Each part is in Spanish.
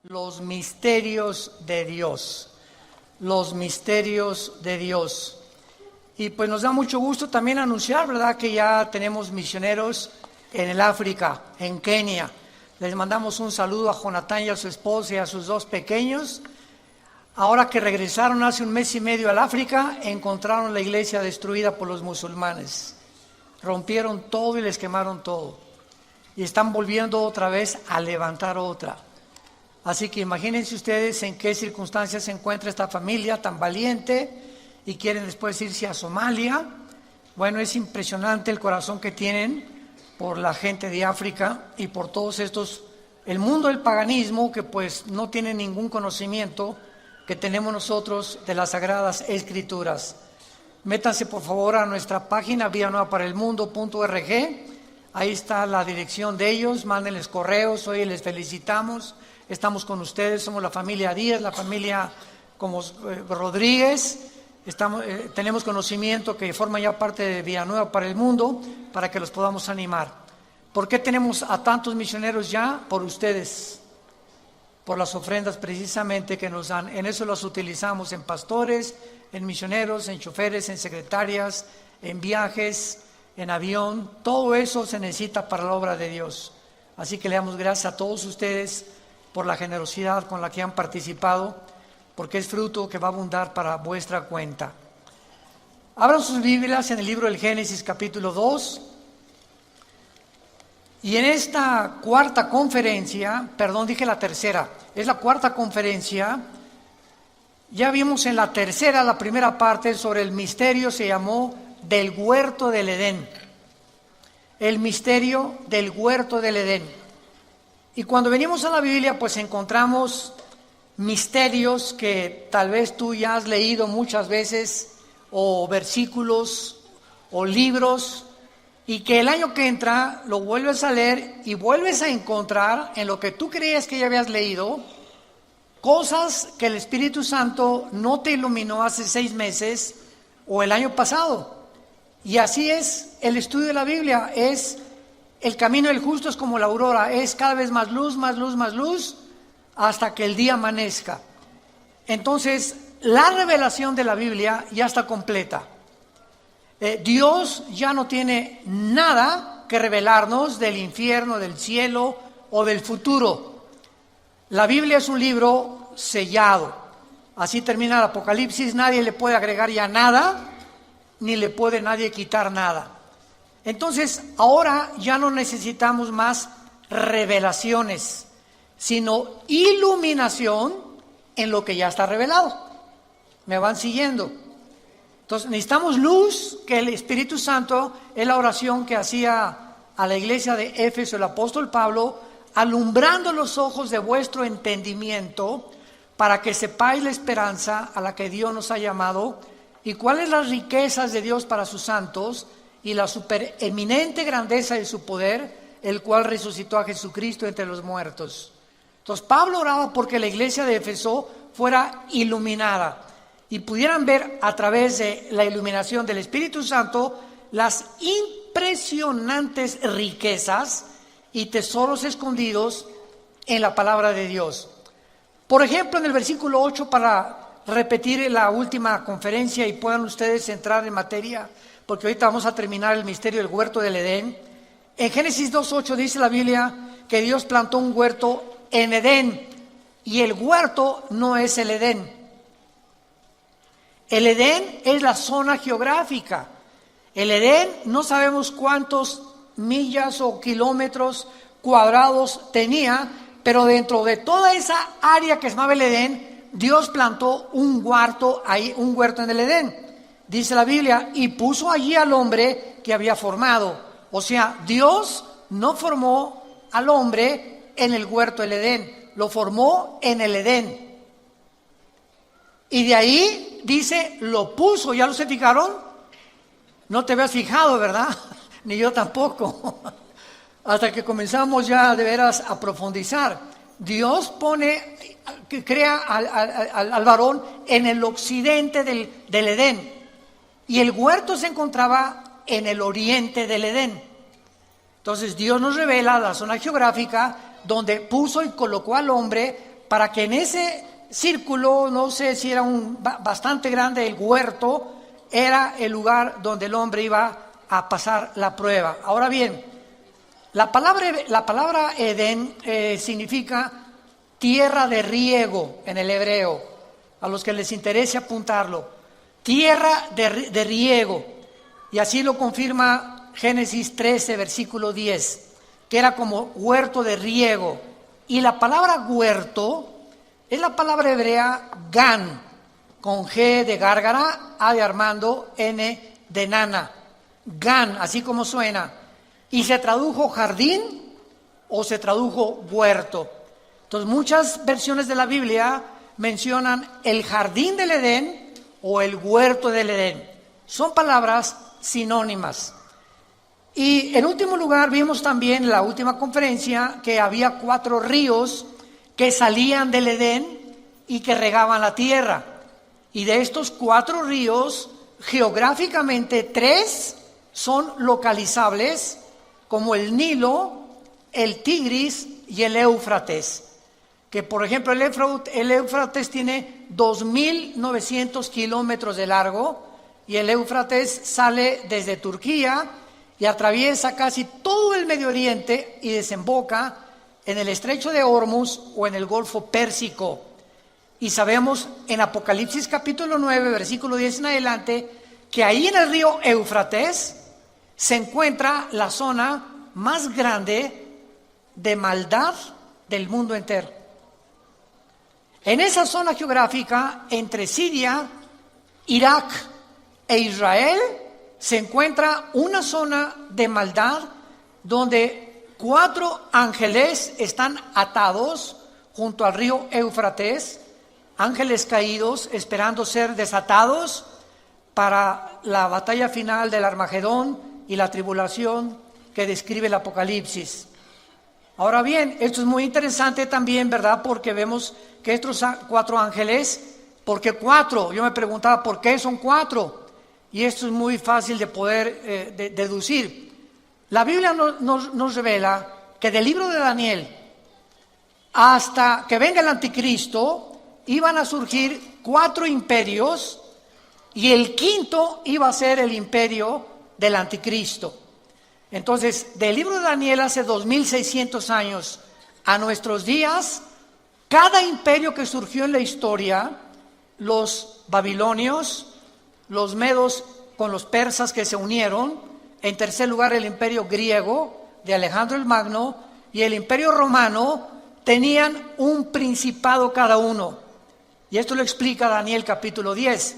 Los misterios de Dios. Los misterios de Dios. Y pues nos da mucho gusto también anunciar, ¿verdad?, que ya tenemos misioneros en el África, en Kenia. Les mandamos un saludo a Jonathan y a su esposa y a sus dos pequeños. Ahora que regresaron hace un mes y medio al África, encontraron la iglesia destruida por los musulmanes. Rompieron todo y les quemaron todo. Y están volviendo otra vez a levantar otra. Así que imagínense ustedes en qué circunstancias se encuentra esta familia tan valiente y quieren después irse a Somalia. Bueno, es impresionante el corazón que tienen por la gente de África y por todos estos, el mundo del paganismo, que pues no tiene ningún conocimiento que tenemos nosotros de las Sagradas Escrituras. Métanse por favor a nuestra página villanuevaparaelmundo.org. Ahí está la dirección de ellos, mándenles correos, hoy les felicitamos, estamos con ustedes, somos la familia Díaz, la familia como Rodríguez, tenemos conocimiento que forman ya parte de Villanueva para el Mundo, para que los podamos animar. ¿Por qué tenemos a tantos misioneros ya? Por ustedes, por las ofrendas precisamente que nos dan. En eso las utilizamos en pastores, en misioneros, en choferes, en secretarias, en viajes, en avión. Todo eso se necesita para la obra de Dios. Así que le damos gracias a todos ustedes por la generosidad con la que han participado, porque es fruto que va a abundar para vuestra cuenta. Abran sus Biblias en el libro del Génesis capítulo 2. Y en esta cuarta conferencia, dije la tercera, es la cuarta conferencia. Ya vimos en la tercera, la primera parte, sobre el misterio, se llamó del huerto del Edén. El misterio del huerto del Edén. Y cuando venimos a la Biblia, pues encontramos misterios que tal vez tú ya has leído muchas veces, o versículos, o libros, y que el año que entra lo vuelves a leer y vuelves a encontrar en lo que tú creías que ya habías leído, cosas que el Espíritu Santo no te iluminó hace 6 meses o el año pasado. Y así es el estudio de la Biblia, es el camino del justo es como la aurora, es cada vez más luz, más luz, más luz, hasta que el día amanezca. Entonces, la revelación de la Biblia ya está completa. Dios ya no tiene nada que revelarnos del infierno, del cielo o del futuro. La Biblia es un libro sellado. Así termina el Apocalipsis, nadie le puede agregar ya nada, ni le puede nadie quitar nada. Entonces, ahora ya no necesitamos más revelaciones, sino iluminación en lo que ya está revelado. ¿Me van siguiendo? Entonces necesitamos luz, que el Espíritu Santo es la oración que hacía a la iglesia de Éfeso el apóstol Pablo, alumbrando los ojos de vuestro entendimiento para que sepáis la esperanza a la que Dios nos ha llamado y cuáles las riquezas de Dios para sus santos y la supereminente grandeza de su poder, el cual resucitó a Jesucristo entre los muertos. Entonces Pablo oraba porque la iglesia de Éfeso fuera iluminada y pudieran ver a través de la iluminación del Espíritu Santo las impresionantes riquezas y tesoros escondidos en la palabra de Dios. Por ejemplo, en el versículo 8, para repetir la última conferencia y puedan ustedes entrar en materia, porque ahorita vamos a terminar el misterio del huerto del Edén. En Génesis 2:8 dice la Biblia que Dios plantó un huerto en Edén, y el huerto no es el Edén. El Edén es la zona geográfica. El Edén no sabemos cuántos millas o kilómetros cuadrados tenía, pero dentro de toda esa área que se llamaba el Edén, Dios plantó un huerto en el Edén. Dice la Biblia, y puso allí al hombre que había formado. O sea, Dios no formó al hombre en el huerto del Edén, lo formó en el Edén. Y de ahí dice, lo puso. ¿Ya lo se fijaron? No te habías fijado, ¿verdad? Ni yo tampoco. Hasta que comenzamos ya de veras a profundizar. Dios crea al varón en el occidente del Edén. Y el huerto se encontraba en el oriente del Edén. Entonces Dios nos revela la zona geográfica donde puso y colocó al hombre para que en ese círculo, no sé si era bastante grande el huerto, era el lugar donde el hombre iba a pasar la prueba. Ahora bien, la palabra Edén significa tierra de riego en el hebreo, a los que les interese apuntarlo, tierra de riego, y así lo confirma Génesis 13, versículo 10, que era como huerto de riego. Y la palabra huerto es la palabra hebrea gan, con G de gárgara, A de Armando, N de nana. Gan, así como suena. Y se tradujo jardín o se tradujo huerto. Entonces muchas versiones de la Biblia mencionan el jardín del Edén o el huerto del Edén. Son palabras sinónimas. Y en último lugar vimos también en la última conferencia que había 4 ríos que salían del Edén y que regaban la tierra. Y de estos 4 ríos, geográficamente 3 son localizables, como el Nilo, el Tigris y el Éufrates. Que por ejemplo el Éufrates tiene 2.900 kilómetros de largo, y el Éufrates sale desde Turquía y atraviesa casi todo el Medio Oriente y desemboca en el estrecho de Hormuz o en el Golfo Pérsico. Y sabemos en Apocalipsis capítulo 9, versículo 10 en adelante, que ahí en el río Éufrates se encuentra la zona más grande de maldad del mundo entero. En esa zona geográfica, entre Siria, Irak e Israel, se encuentra una zona de maldad donde 4 ángeles están atados junto al río Éufrates, ángeles caídos esperando ser desatados para la batalla final del Armagedón y la tribulación que describe el Apocalipsis. Ahora bien, esto es muy interesante también, ¿verdad? Porque vemos que estos 4 ángeles, ¿por qué 4? Yo me preguntaba, ¿por qué son 4? Y esto es muy fácil de poder deducir. La Biblia nos revela que del libro de Daniel hasta que venga el anticristo iban a surgir 4 imperios, y el quinto iba a ser el imperio del anticristo. Entonces, del libro de Daniel hace 2600 años a nuestros días, cada imperio que surgió en la historia, los babilonios, los medos con los persas que se unieron, en tercer lugar el imperio griego de Alejandro el Magno y el imperio romano, tenían un principado cada uno. Y esto lo explica Daniel capítulo 10,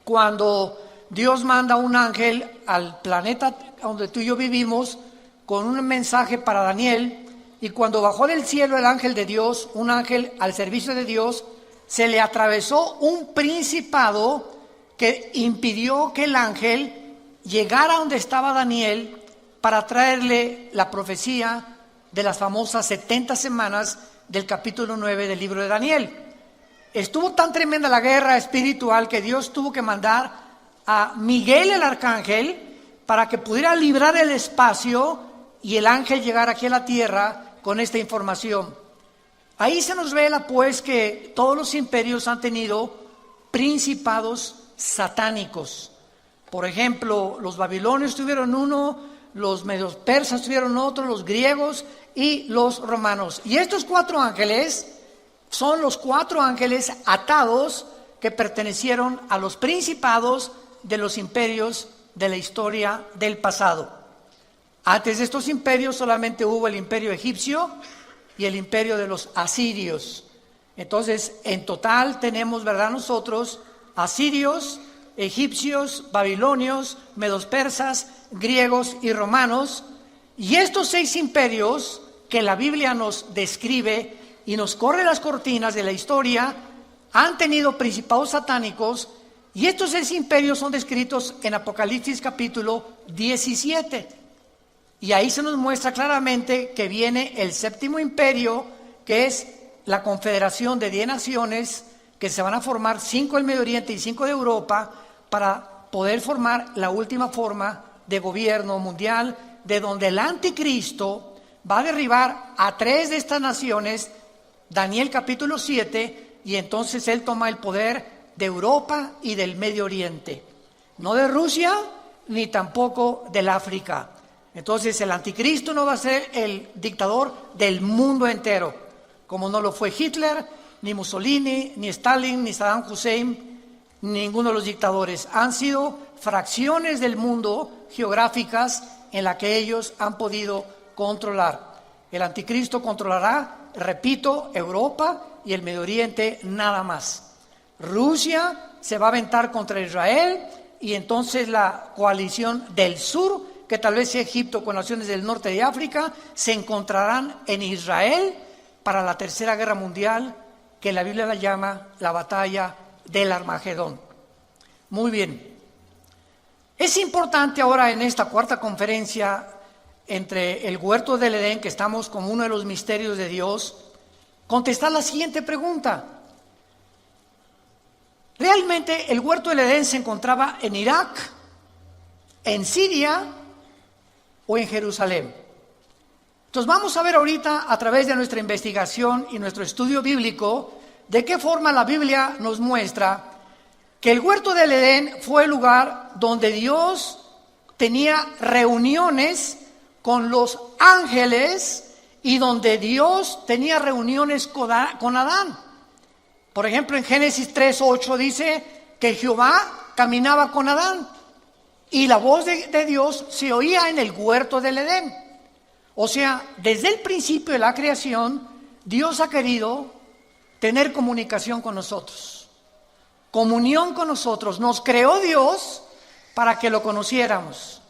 cuando Dios manda un ángel al planeta donde tú y yo vivimos con un mensaje para Daniel, y cuando bajó del cielo el ángel de Dios, un ángel al servicio de Dios, se le atravesó un principado que impidió que el ángel llegara donde estaba Daniel para traerle la profecía de las famosas 70 semanas del capítulo 9 del libro de Daniel. Estuvo tan tremenda la guerra espiritual que Dios tuvo que mandar a Miguel el arcángel para que pudiera librar el espacio y el ángel llegara aquí a la tierra con esta información. Ahí se nos revela pues que todos los imperios han tenido principados satánicos. Por ejemplo, los babilonios tuvieron uno, los medios persas tuvieron otro, los griegos y los romanos. Y estos 4 ángeles son los 4 ángeles atados que pertenecieron a los principados de los imperios de la historia del pasado. Antes de estos imperios solamente hubo el imperio egipcio y el imperio de los asirios. Entonces, en total tenemos, ¿verdad?, nosotros asirios, egipcios, babilonios, medos persas, griegos y romanos. Y estos 6 imperios que la Biblia nos describe y nos corre las cortinas de la historia han tenido principados satánicos, y estos 6 imperios son descritos en Apocalipsis capítulo 17. Y ahí se nos muestra claramente que viene el 7º imperio, que es la confederación de 10 naciones, que se van a formar 5 del Medio Oriente y 5 de Europa, para poder formar la última forma de gobierno mundial, de donde el anticristo va a derribar a 3 de estas naciones Daniel capítulo 7, y entonces él toma el poder de Europa y del Medio Oriente. No de Rusia, ni tampoco del África. Entonces el anticristo no va a ser el dictador del mundo entero, como no lo fue Hitler, ni Mussolini, ni Stalin, ni Saddam Hussein, ninguno de los dictadores. Han sido fracciones del mundo geográficas en la que ellos han podido controlar. El anticristo controlará, repito, Europa y el Medio Oriente nada más. Rusia se va a aventar contra Israel, y entonces la coalición del sur, que tal vez sea Egipto con naciones del norte de África, se encontrarán en Israel para la tercera guerra mundial, que la Biblia la llama la batalla del Armagedón. Muy bien. Es importante ahora en esta cuarta conferencia entre el huerto del Edén, que estamos como uno de los misterios de Dios, contestar la siguiente pregunta. ¿Realmente el huerto del Edén se encontraba en Irak, en Siria o en Jerusalén? Entonces vamos a ver ahorita, a través de nuestra investigación y nuestro estudio bíblico, de qué forma la Biblia nos muestra que el huerto del Edén fue el lugar donde Dios tenía reuniones con los ángeles y donde Dios tenía reuniones con Adán. Por ejemplo, en Génesis 3:8 dice que Jehová caminaba con Adán y la voz de Dios se oía en el huerto del Edén. O sea, desde el principio de la creación, Dios ha querido tener comunicación con nosotros, comunión con nosotros. Nos creó Dios para que lo conociéramos,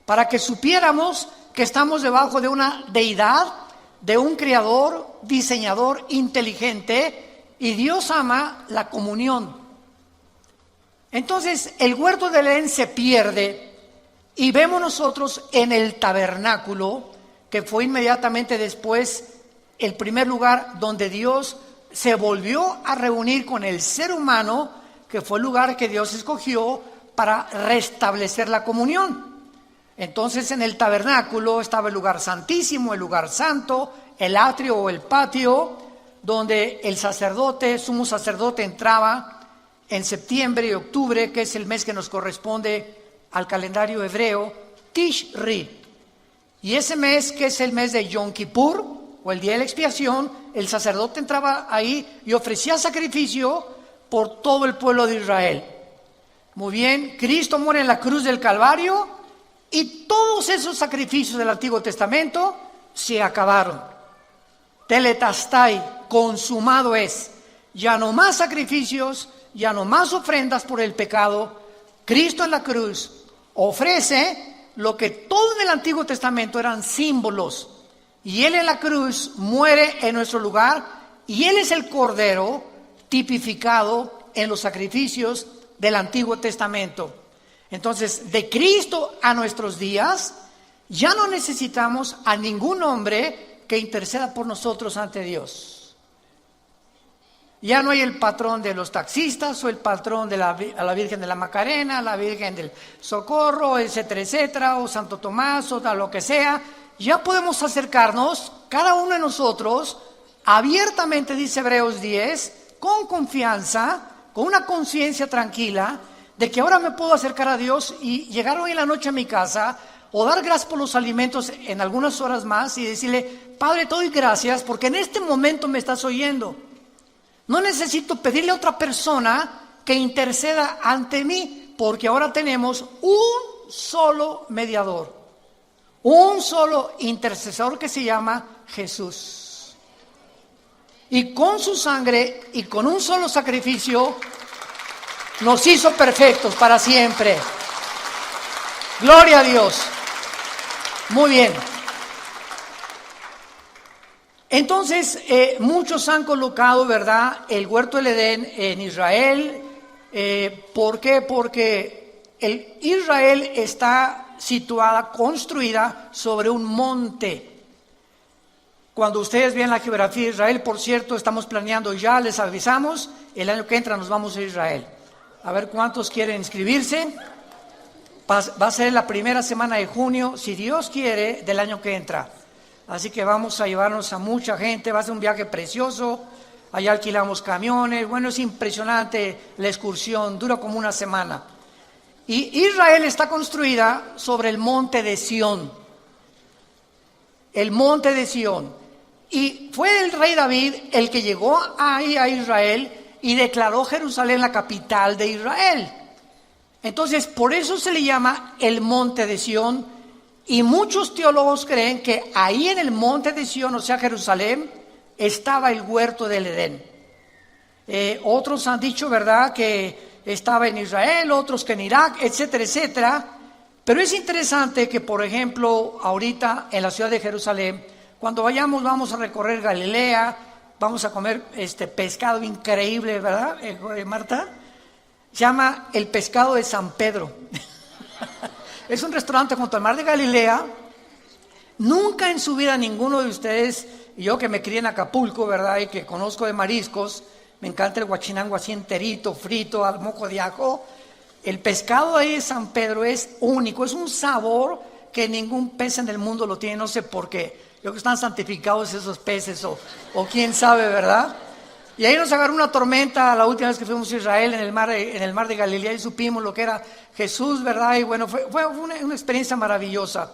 para que supiéramos que estamos debajo de una deidad, de un creador, diseñador inteligente, y Dios ama la comunión. Entonces el huerto del Edén se pierde y vemos nosotros en el tabernáculo, que fue inmediatamente después el primer lugar donde Dios se volvió a reunir con el ser humano, que fue el lugar que Dios escogió para restablecer la comunión. Entonces en el tabernáculo estaba el lugar santísimo, el lugar santo, el atrio o el patio, donde el sacerdote, sumo sacerdote, entraba en septiembre y octubre, que es el mes que nos corresponde al calendario hebreo, Tishri. Y ese mes, que es el mes de Yom Kippur, o el día de la expiación, el sacerdote entraba ahí y ofrecía sacrificio por todo el pueblo de Israel. Muy bien, Cristo muere en la cruz del Calvario y todos esos sacrificios del Antiguo Testamento se acabaron. Tetelestai, consumado es. Ya no más sacrificios, ya no más ofrendas por el pecado. Cristo en la cruz ofrece lo que todo en el Antiguo Testamento eran símbolos, y Él en la cruz muere en nuestro lugar, y Él es el Cordero tipificado en los sacrificios del Antiguo Testamento. Entonces, de Cristo a nuestros días, ya no necesitamos a ningún hombre que interceda por nosotros ante Dios. Ya no hay el patrón de los taxistas o el patrón de la Virgen de la Macarena, la Virgen del Socorro, etcétera, etcétera, o Santo Tomás o lo que sea. Ya podemos acercarnos, cada uno de nosotros, abiertamente, dice Hebreos 10, con confianza, con una conciencia tranquila, de que ahora me puedo acercar a Dios y llegar hoy en la noche a mi casa, o dar gracias por los alimentos en algunas horas más y decirle: Padre, te doy gracias porque en este momento me estás oyendo. No necesito pedirle a otra persona que interceda ante mí, porque ahora tenemos un solo mediador, un solo intercesor, que se llama Jesús. Y con su sangre y con un solo sacrificio nos hizo perfectos para siempre. Gloria a Dios. Muy bien. Entonces, muchos han colocado, ¿verdad?, el huerto del Edén en Israel. ¿Por qué? Porque Israel está situada, construida sobre un monte. Cuando ustedes vean la geografía de Israel, por cierto, estamos planeando ya, les avisamos, el año que entra nos vamos a Israel. A ver cuántos quieren inscribirse. Va a ser la primera semana de junio, si Dios quiere, del año que entra. así que vamos a llevarnos a mucha gente, va a ser un viaje precioso, allá alquilamos camiones, bueno, es impresionante la excursión, dura como una semana. Y Israel está construida sobre el monte de Sión, el monte de Sión. Y fue el rey David el que llegó ahí a Israel y declaró Jerusalén la capital de Israel. Entonces, por eso se le llama el monte de Sión. Y muchos teólogos creen que ahí en el monte de Sión, o sea, Jerusalén, estaba el huerto del Edén. Otros han dicho, ¿verdad?, que estaba en Israel, otros que en Irak, etcétera, etcétera. Pero es interesante que, por ejemplo, ahorita en la ciudad de Jerusalén, cuando vayamos, vamos a recorrer Galilea, vamos a comer pescado increíble, ¿verdad, Marta? Se llama el pescado de San Pedro. Es un restaurante junto al mar de Galilea. Nunca en su vida ninguno de ustedes, y yo que me crié en Acapulco, ¿verdad?, y que conozco de mariscos, me encanta el guachinango así enterito, frito, al moco de ajo. El pescado ahí de San Pedro es único, es un sabor que ningún pez en el mundo lo tiene, no sé por qué. Yo creo que están santificados esos peces o quién sabe, ¿verdad? Y ahí nos agarró una tormenta la última vez que fuimos a Israel en el mar de Galilea y supimos lo que era Jesús, ¿verdad? Y bueno, fue una experiencia maravillosa.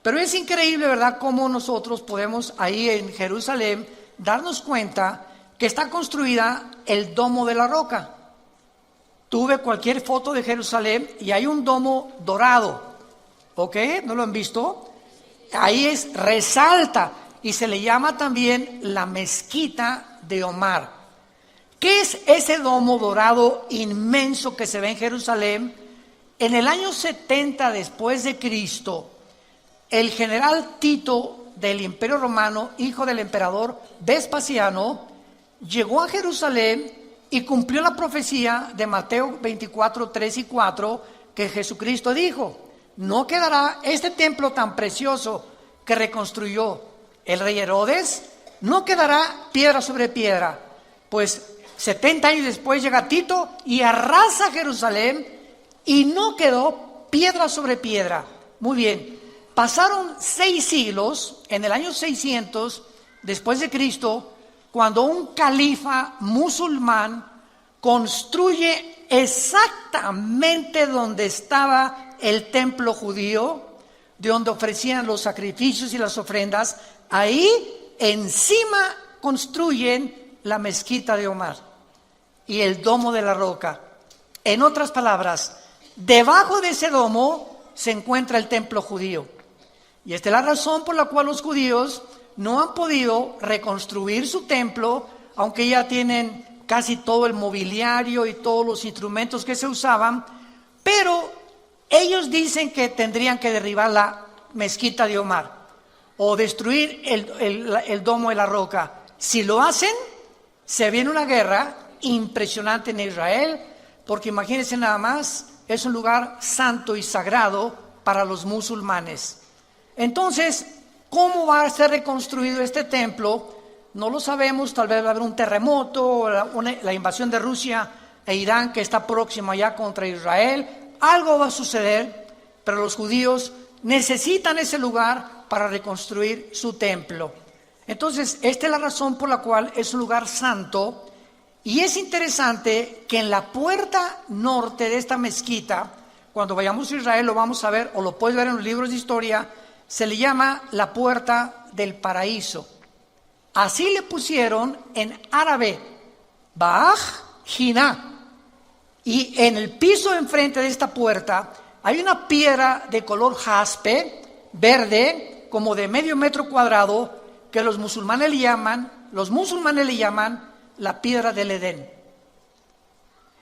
Pero es increíble, ¿verdad?, cómo nosotros podemos ahí en Jerusalén darnos cuenta que está construida el domo de la roca. Tuve cualquier foto de Jerusalén y hay un domo dorado, ¿ok? ¿No lo han visto? Ahí resalta y se le llama también la mezquita de Omar. ¿Qué es ese domo dorado inmenso que se ve en Jerusalén? En el año 70 después de Cristo, el general Tito del Imperio Romano, hijo del emperador Vespasiano, llegó a Jerusalén y cumplió la profecía de Mateo 24, 3 y 4, que Jesucristo dijo: no quedará este templo tan precioso que reconstruyó el rey Herodes, no quedará piedra sobre piedra. Pues 70 años después llega Tito y arrasa Jerusalén y no quedó piedra sobre piedra. Muy bien, pasaron 6 siglos, en el año 600 después de Cristo, cuando un califa musulmán construye exactamente donde estaba el templo judío, de donde ofrecían los sacrificios y las ofrendas, ahí encima construyen la mezquita de Omar y el domo de la roca. En otras palabras, debajo de ese domo se encuentra el templo judío. Y esta es la razón por la cual los judíos no han podido reconstruir su templo, aunque ya tienen casi todo el mobiliario y todos los instrumentos que se usaban, pero ellos dicen que tendrían que derribar la mezquita de Omar o destruir el domo de la roca. Si lo hacen, se viene una guerra impresionante en Israel, porque imagínense nada más, es un lugar santo y sagrado para los musulmanes. Entonces, ¿cómo va a ser reconstruido este templo? No lo sabemos, tal vez va a haber un terremoto, la invasión de Rusia e Irán que está próxima ya contra Israel. Algo va a suceder, pero los judíos necesitan ese lugar para reconstruir su templo. Entonces, esta es la razón por la cual es un lugar santo. Y es interesante que en la puerta norte de esta mezquita, cuando vayamos a Israel lo vamos a ver, o lo puedes ver en los libros de historia, se le llama la puerta del paraíso. Así le pusieron en árabe, Ba'aj Jiná. Y en el piso enfrente de esta puerta hay una piedra de color jaspe, verde, como de medio metro cuadrado, que los musulmanes le llaman la piedra del Edén.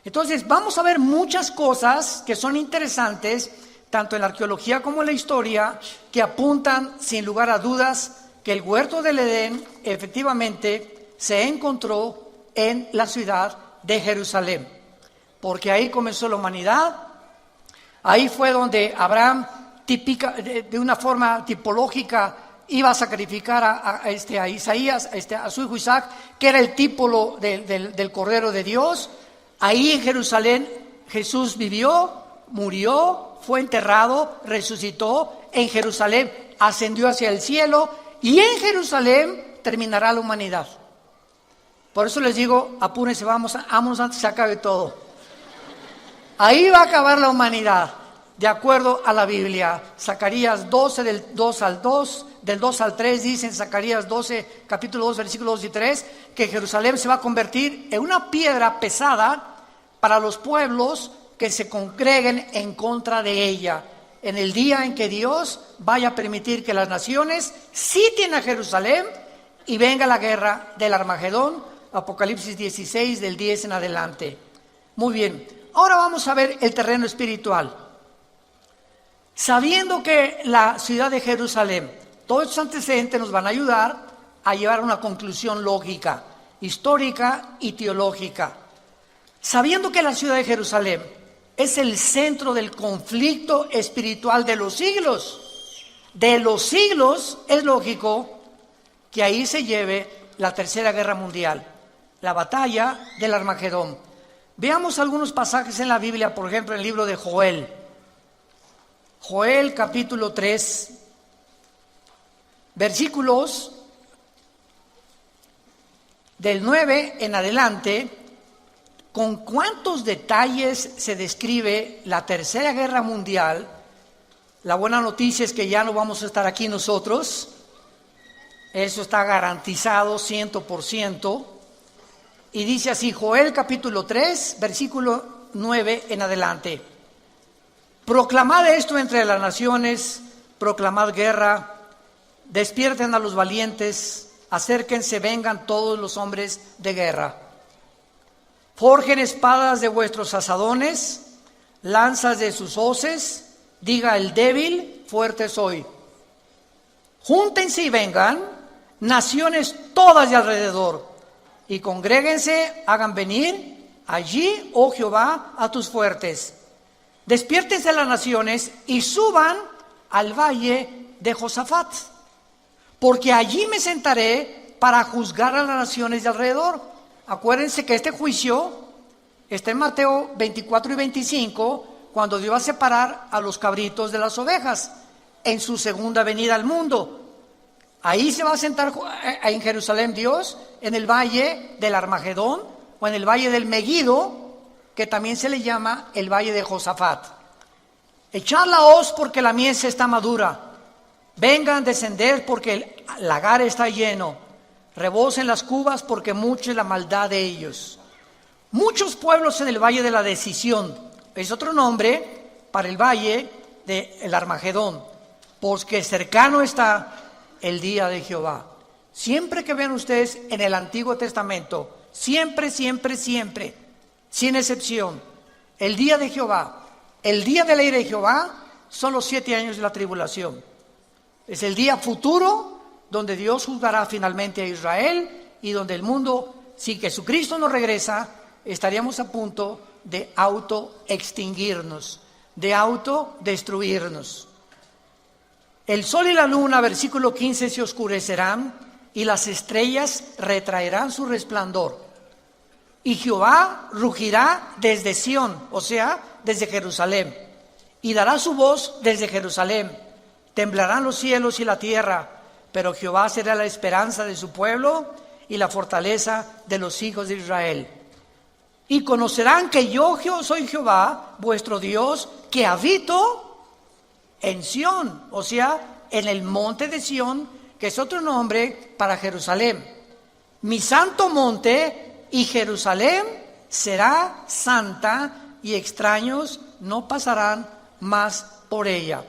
Entonces vamos a ver muchas cosas que son interesantes, tanto en la arqueología como en la historia, que apuntan sin lugar a dudas que el huerto del Edén efectivamente se encontró en la ciudad de Jerusalén, porque ahí comenzó la humanidad. Ahí fue donde Abraham, de una forma tipológica, iba a sacrificar a Isaías, a su hijo Isaac, que era el tipo del Cordero de Dios. Ahí en Jerusalén Jesús vivió, murió, fue enterrado, resucitó. En Jerusalén ascendió hacia el cielo y en Jerusalén terminará la humanidad. Por eso les digo, apúrense, vámonos antes que se acabe todo. Ahí va a acabar la humanidad, de acuerdo a la Biblia. Zacarías 12, del 2 al 3, dice en Zacarías 12, capítulo 2, versículos 2 y 3, que Jerusalén se va a convertir en una piedra pesada para los pueblos que se congreguen en contra de ella, en el día en que Dios vaya a permitir que las naciones sitien a Jerusalén y venga la guerra del Armagedón, Apocalipsis 16, del 10 en adelante. Muy bien, ahora vamos a ver el terreno espiritual. Sabiendo que la ciudad de Jerusalén, todos estos antecedentes nos van a ayudar a llevar a una conclusión lógica, histórica y teológica. Sabiendo que la ciudad de Jerusalén es el centro del conflicto espiritual de los siglos, es lógico que ahí se lleve la tercera guerra mundial, la batalla del Armagedón. Veamos algunos pasajes en la Biblia, por ejemplo, en el libro de Joel. Joel capítulo 3, versículos del 9 en adelante. Con cuántos detalles se describe la tercera guerra mundial. La buena noticia es que ya no vamos a estar aquí nosotros. Eso está garantizado 100%. Y dice así, Joel capítulo 3, versículo 9 en adelante. Proclamad esto entre las naciones, proclamad guerra, despierten a los valientes, acérquense, vengan todos los hombres de guerra. Forjen espadas de vuestros asadones, lanzas de sus hoces, diga el débil, fuerte soy. Júntense y vengan, naciones todas de alrededor, y congréguense, hagan venir allí, oh Jehová, a tus fuertes. Despiértense las naciones y suban al valle de Josafat, porque allí me sentaré para juzgar a las naciones de alrededor. Acuérdense que este juicio está en Mateo 24 y 25, cuando Dios va a separar a los cabritos de las ovejas en su segunda venida al mundo. Ahí se va a sentar en Jerusalén Dios, en el valle del Armagedón o en el valle del Megido, que también se le llama el valle de Josafat. Echad la hoz porque la mies está madura. Vengan, descender porque el lagar está lleno. Rebosen las cubas porque mucha es la maldad de ellos. Muchos pueblos en el valle de la decisión. Es otro nombre para el valle del Armagedón, porque cercano está el día de Jehová. Siempre que vean ustedes en el Antiguo Testamento, siempre, sin excepción, el día de Jehová, el día de la ira de Jehová, son los 7 años de la tribulación. Es el día futuro donde Dios juzgará finalmente a Israel y donde el mundo, si Jesucristo no regresa, estaríamos a punto de autoextinguirnos, de autodestruirnos. El sol y la luna, versículo 15, se oscurecerán y las estrellas retraerán su resplandor. Y Jehová rugirá desde Sión, o sea, desde Jerusalén, y dará su voz desde Jerusalén. Temblarán los cielos y la tierra, pero Jehová será la esperanza de su pueblo y la fortaleza de los hijos de Israel. Y conocerán que yo soy Jehová, vuestro Dios, que habito en Sión, o sea, en el monte de Sión, que es otro nombre para Jerusalén. Mi santo monte y Jerusalén será santa y extraños no pasarán más por ella.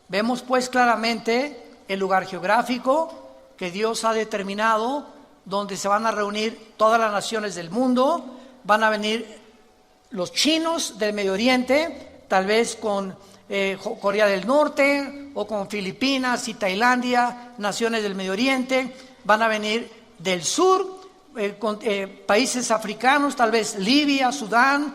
Vemos pues claramente el lugar geográfico que Dios ha determinado, donde se van a reunir todas las naciones del mundo. Van a venir los chinos del Medio Oriente, tal vez con Corea del Norte o con Filipinas y Tailandia, naciones del Medio Oriente. Van a venir del sur, con países africanos, tal vez Libia, Sudán,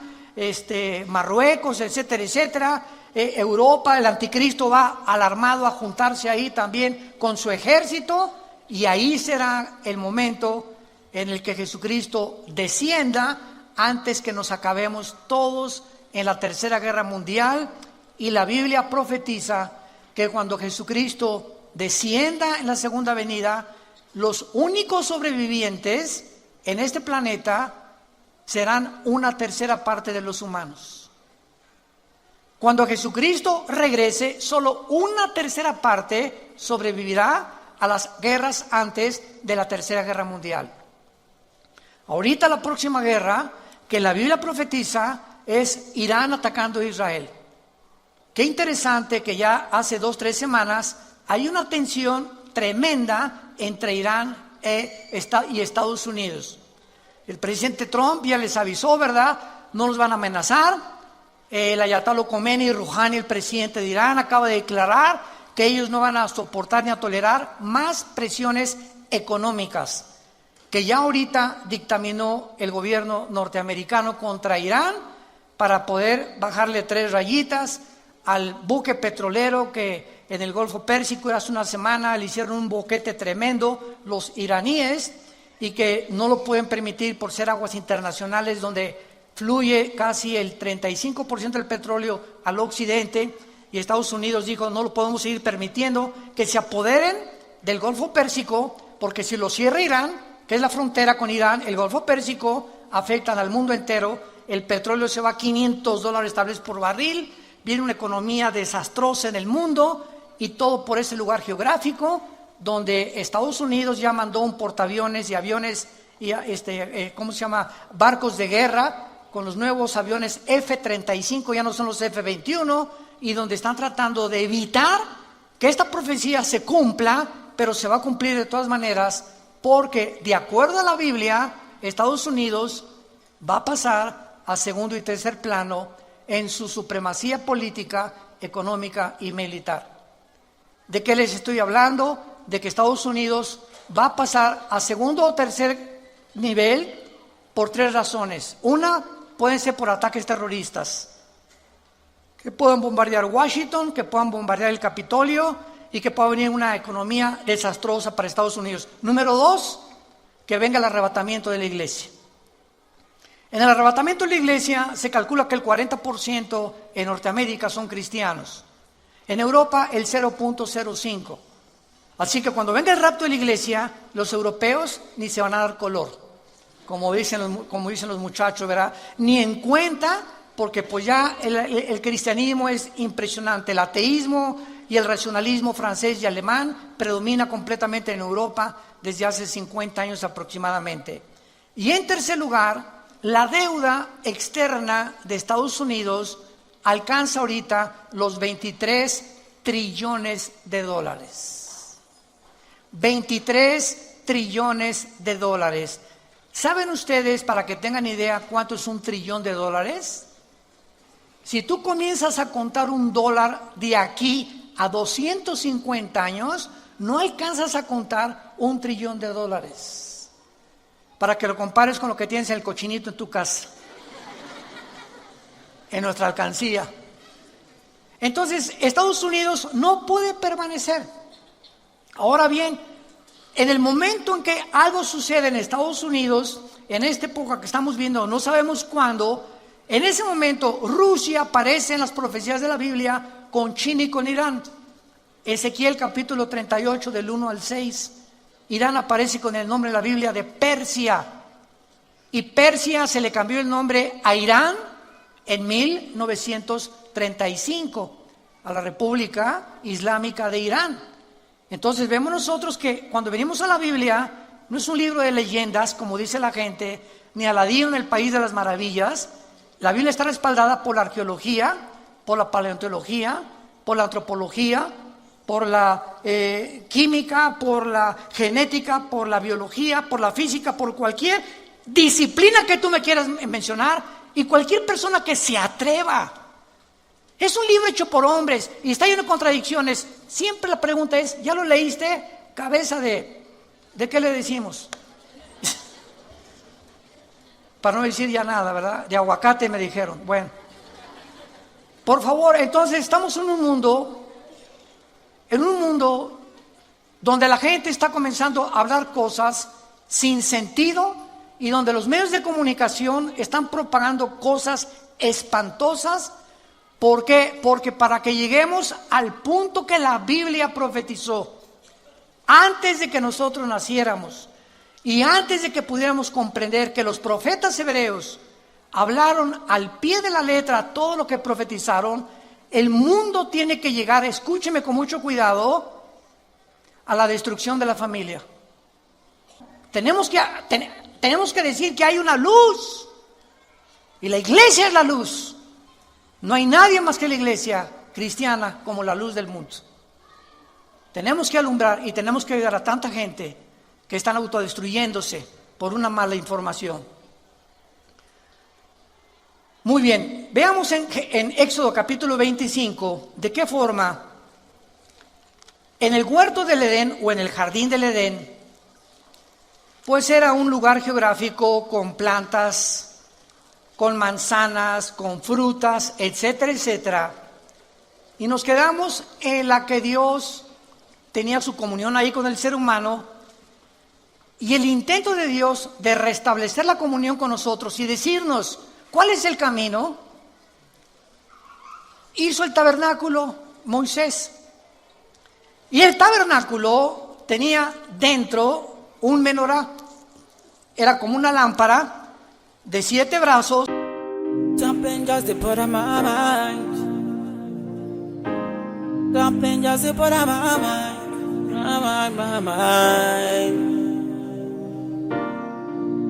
Marruecos, etcétera, etcétera. Europa, el anticristo va alarmado a juntarse ahí también con su ejército, y ahí será el momento en el que Jesucristo descienda antes que nos acabemos todos en la tercera guerra mundial. Y la Biblia profetiza que cuando Jesucristo descienda en la segunda venida, los únicos sobrevivientes en este planeta serán una tercera parte de los humanos. Cuando Jesucristo regrese, solo una tercera parte sobrevivirá a las guerras antes de la Tercera Guerra Mundial. Ahorita la próxima guerra que la Biblia profetiza es Irán atacando a Israel. Qué interesante que ya hace 2-3 semanas hay una tensión tremenda entre Irán y Estados Unidos. El presidente Trump ya les avisó, ¿verdad? No los van a amenazar. El Ayatollah Khomeini Rouhani, el presidente de Irán, acaba de declarar que ellos no van a soportar ni a tolerar más presiones económicas que ya ahorita dictaminó el gobierno norteamericano contra Irán para poder bajarle 3 rayitas al buque petrolero que en el Golfo Pérsico hace una semana le hicieron un boquete tremendo los iraníes y que no lo pueden permitir por ser aguas internacionales donde fluye casi el 35% del petróleo al occidente, y Estados Unidos dijo no lo podemos seguir permitiendo que se apoderen del Golfo Pérsico, porque si lo cierra Irán, que es la frontera con Irán, el Golfo Pérsico afectan al mundo entero, el petróleo se va a $500 tal vez por barril, viene una economía desastrosa en el mundo y todo por ese lugar geográfico donde Estados Unidos ya mandó un portaaviones y aviones y barcos de guerra con los nuevos aviones F-35, ya no son los F-21, y donde están tratando de evitar que esta profecía se cumpla, pero se va a cumplir de todas maneras, porque de acuerdo a la Biblia, Estados Unidos va a pasar a segundo y tercer plano en su supremacía política, económica y militar. ¿De qué les estoy hablando? De que Estados Unidos va a pasar a segundo o tercer nivel por 3 razones. Una, pueden ser por ataques terroristas, que puedan bombardear Washington, que puedan bombardear el Capitolio y que pueda venir una economía desastrosa para Estados Unidos. Número 2, que venga el arrebatamiento de la iglesia. En el arrebatamiento de la iglesia se calcula que el 40% en Norteamérica son cristianos. En Europa el 0.05. Así que cuando venga el rapto de la iglesia, los europeos ni se van a dar color, como dicen los muchachos, ¿verdad? Ni en cuenta, porque pues ya el cristianismo es impresionante. El ateísmo y el racionalismo francés y alemán predomina completamente en Europa desde hace 50 años aproximadamente. Y en tercer lugar, la deuda externa de Estados Unidos alcanza ahorita los 23 trillones de dólares. 23 trillones de dólares. ¿Saben ustedes, para que tengan idea, cuánto es $1 trillón? Si tú comienzas a contar $1 de aquí a 250 años, no alcanzas a contar $1 trillón. Para que lo compares con lo que tienes en el cochinito en tu casa, en nuestra alcancía. Entonces, Estados Unidos no puede permanecer. Ahora bien, en el momento en que algo sucede en Estados Unidos, en esta época que estamos viendo, no sabemos cuándo, en ese momento Rusia aparece en las profecías de la Biblia con China y con Irán. Ezequiel capítulo 38 del 1 al 6. Irán aparece con el nombre de la Biblia de Persia. Y Persia se le cambió el nombre a Irán en 1935, a la República Islámica de Irán. Entonces vemos nosotros que cuando venimos a la Biblia, no es un libro de leyendas, como dice la gente, ni Aladino en el País de las Maravillas. La Biblia está respaldada por la arqueología, por la paleontología, por la antropología, por la química, por la genética, por la biología, por la física, por cualquier disciplina que tú me quieras mencionar y cualquier persona que se atreva. Es un libro hecho por hombres y está lleno de contradicciones. Siempre la pregunta es, ¿ya lo leíste? Cabeza ¿de qué le decimos? Para no decir ya nada, ¿verdad? De aguacate me dijeron. Bueno, por favor, entonces estamos en un mundo donde la gente está comenzando a hablar cosas sin sentido y donde los medios de comunicación están propagando cosas espantosas. ¿Por qué? Porque para que lleguemos al punto que la Biblia profetizó, antes de que nosotros naciéramos y antes de que pudiéramos comprender que los profetas hebreos hablaron al pie de la letra todo lo que profetizaron, el mundo tiene que llegar, escúcheme con mucho cuidado, a la destrucción de la familia. Tenemos que decir que hay una luz y la iglesia es la luz. No hay nadie más que la iglesia cristiana como la luz del mundo. Tenemos que alumbrar y tenemos que ayudar a tanta gente que están autodestruyéndose por una mala información. Muy bien, veamos en Éxodo capítulo 25 de qué forma en el huerto del Edén o en el jardín del Edén, pues era un lugar geográfico con plantas, con manzanas, con frutas, etcétera, etcétera. Y nos quedamos en la que Dios tenía su comunión ahí con el ser humano y el intento de Dios de restablecer la comunión con nosotros y decirnos cuál es el camino. Hizo el tabernáculo Moisés y el tabernáculo tenía dentro un menorá, era como una lámpara de 7 brazos. Something just to put on my mind. Something just to put on my mind. My mind.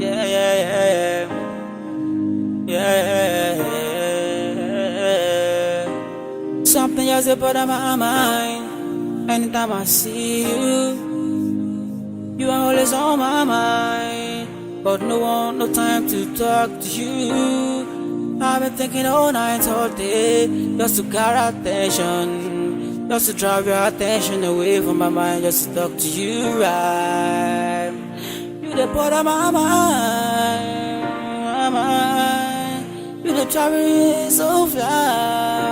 Yeah, yeah, yeah, yeah. Yeah. Something just to put on my mind. Anytime I see you, you are always on my mind. But no time to talk to you. I've been thinking all night, all day, just to get attention, just to drive your attention away from my mind, just to talk to you, right? You the part of my mind. You the travel me so fly.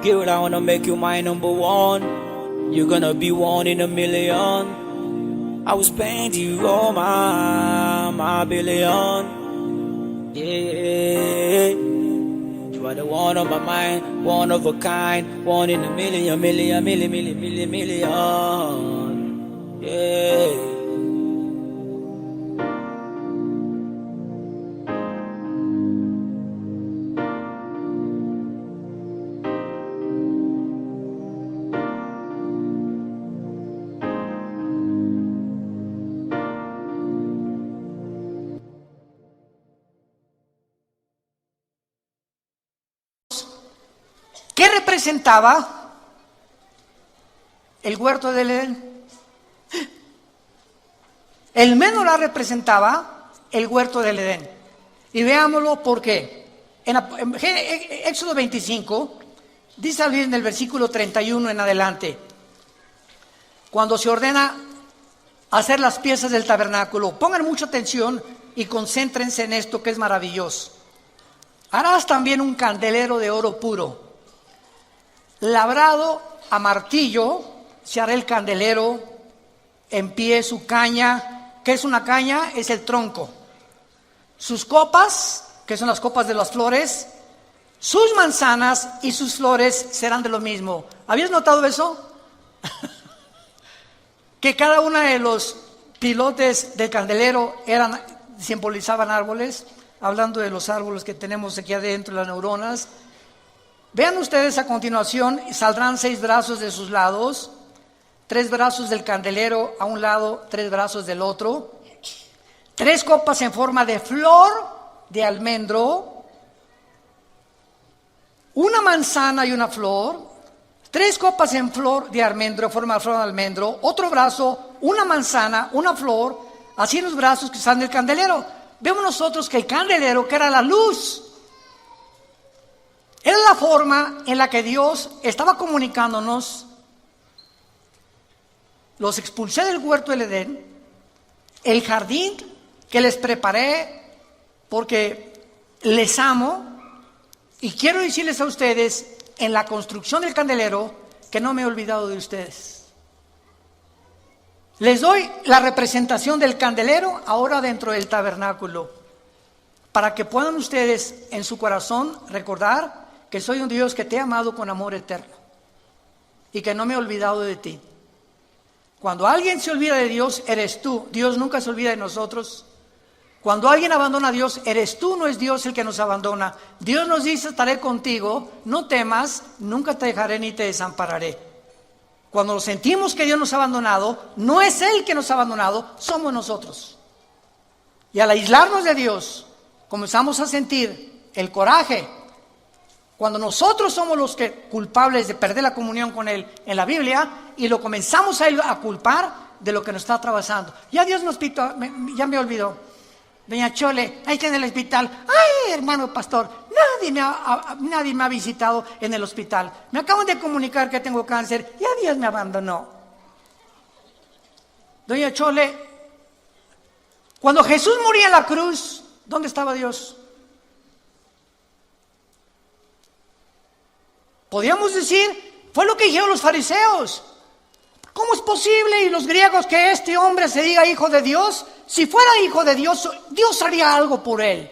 Girl, I wanna make you my number one. You're gonna be one in a million. I will spend you all my billion. Yeah, you are the one on my mind, one of a kind, one in a million. Yeah. ¿Qué representaba el huerto del Edén? El menorá representaba el huerto del Edén. Y veámoslo por qué. En Éxodo 25, dice en el versículo 31 en adelante, cuando se ordena hacer las piezas del tabernáculo, pongan mucha atención y concéntrense en esto que es maravilloso. Harás también un candelero de oro puro, labrado a martillo, se hará el candelero en pie, su caña. ¿Qué es una caña? Es el tronco. Sus copas, que son las copas de las flores, sus manzanas y sus flores serán de lo mismo. ¿Habías notado eso? Que cada uno de los pilotes del candelero simbolizaban árboles, hablando de los árboles que tenemos aquí adentro, las neuronas. Vean ustedes a continuación, saldrán 6 brazos de sus lados, 3 brazos del candelero a un lado, 3 brazos del otro, 3 copas en forma de flor de almendro, una manzana y una flor, 3 copas en flor de almendro, forma de flor de almendro, otro brazo, una manzana, una flor, así los brazos que están del candelero. Vemos nosotros que el candelero, que era la luz, era la forma en la que Dios estaba comunicándonos. Los expulsé del huerto del Edén, el jardín que les preparé porque les amo, y quiero decirles a ustedes en la construcción del candelero que no me he olvidado de ustedes. Les doy la representación del candelero ahora dentro del tabernáculo, para que puedan ustedes en su corazón recordar que soy un Dios que te ha amado con amor eterno. y que no me he olvidado de ti. Cuando alguien se olvida de Dios, eres tú. Dios nunca se olvida de nosotros. Cuando alguien abandona a Dios, eres tú, no es Dios el que nos abandona. Dios nos dice, estaré contigo, no temas, nunca te dejaré ni te desampararé. Cuando sentimos que Dios nos ha abandonado, no es Él que nos ha abandonado, somos nosotros. Y al aislarnos de Dios, comenzamos a sentir el coraje. Cuando nosotros somos los culpables de perder la comunión con Él en la Biblia, y lo comenzamos a culpar de lo que nos está atravesando. Ya Dios nos pitó, ya me olvidó. Doña Chole, ahí está en el hospital. Ay, hermano pastor, nadie me ha visitado en el hospital. Me acaban de comunicar que tengo cáncer. Ya Dios me abandonó. Doña Chole, cuando Jesús moría en la cruz, ¿dónde estaba Dios? Podríamos decir, fue lo que dijeron los fariseos. ¿Cómo es posible, y los griegos, que este hombre se diga hijo de Dios? Si fuera hijo de Dios, Dios haría algo por él.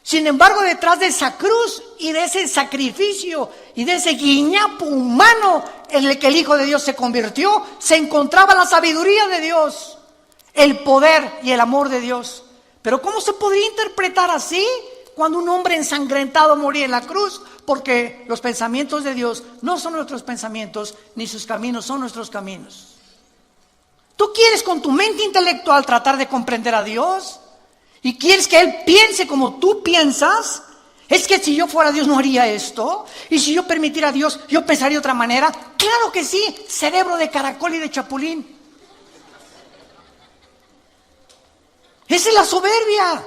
Sin embargo, detrás de esa cruz y de ese sacrificio y de ese guiñapo humano en el que el Hijo de Dios se convirtió, se encontraba la sabiduría de Dios, el poder y el amor de Dios. Pero ¿cómo se podría interpretar así cuando un hombre ensangrentado moría en la cruz? Porque los pensamientos de Dios no son nuestros pensamientos, ni sus caminos son nuestros caminos. ¿Tú quieres con tu mente intelectual tratar de comprender a Dios? ¿Y quieres que Él piense como tú piensas? Es que si yo fuera Dios no haría esto. Y si yo permitiera a Dios, yo pensaría de otra manera. Claro que sí, cerebro de caracol y de chapulín. Esa es la soberbia